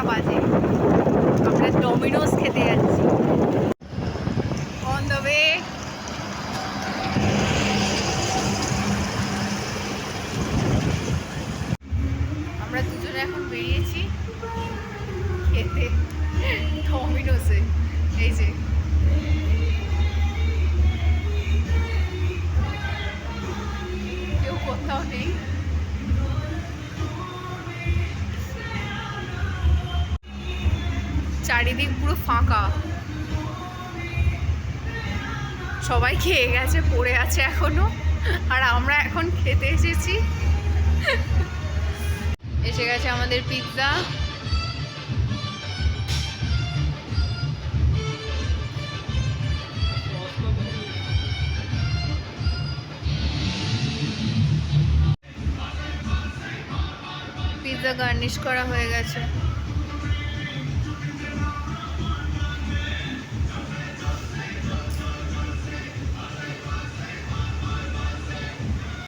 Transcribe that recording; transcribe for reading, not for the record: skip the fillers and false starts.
বাজে, আমরা ডমিনোস খেতে যাচ্ছি। On the way. আমরা দুজনে এখন বেরিয়েছি খেতে ডমিনোসে। এই যে কেউ কোথাও নেই, চারিদিক পুরো ফাঁকা, সবাই খেয়ে গেছে, পড়ে আছে এখনো, আর আমরা এখন খেতে এসেছি। এসে গেছে আমাদের পিৎজা। পিৎজা গার্নিশ করা হয়ে গেছে।